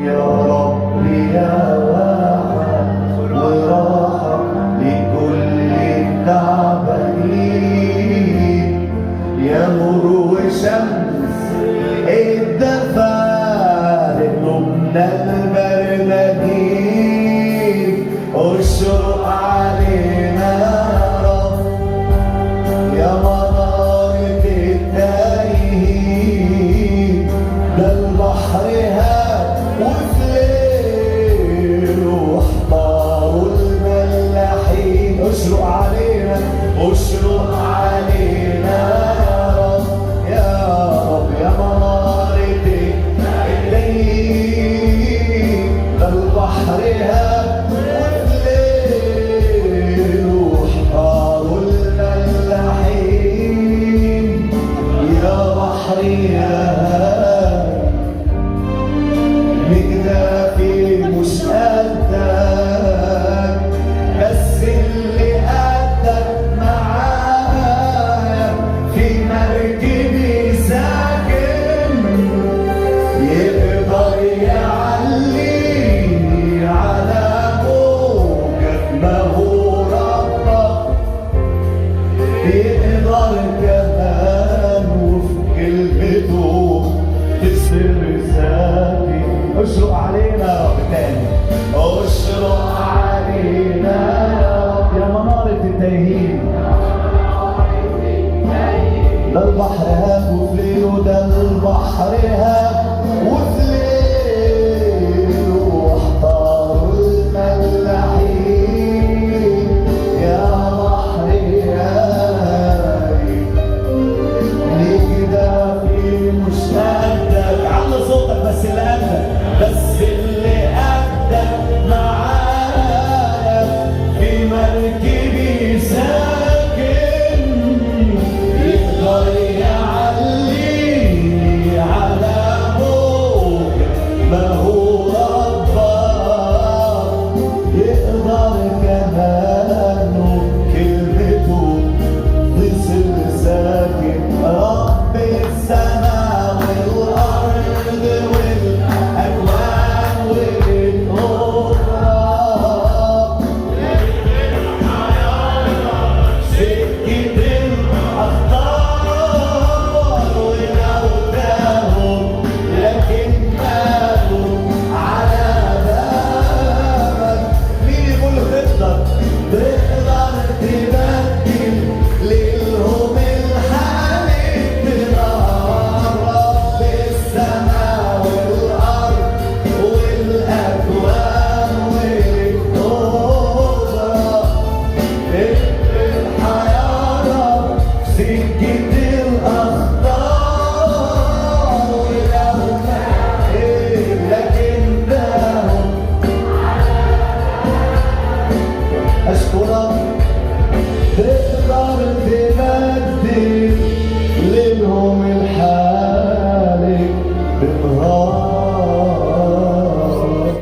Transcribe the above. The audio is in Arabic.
يا رب يا واحد وراحة لكل التعبانين، يا نور وشمس الدفا لقلوبنا البردانين، اشرق علينا يا رب يا منارة التايهين، ده البحر هاد وفليل واحضروا الملاحين، اشرق علينا اشرق علينا يا رب يا منارة التايهين، ده البحر هاد وفليل واحضروا الملاحين، يا بحر يا مجدافي مش قدك، بس اللي قدك معايا في مركبي ساكن، يقدر يعليني على موجك، ما هو ربك يقدر كمان وفي كلمته تسر ذاتي. اشرق علينا يا رب تاني، اشرق علينا يا رب يا منارة التايهين، ده البحر هاب وفليله، ده البحر هاب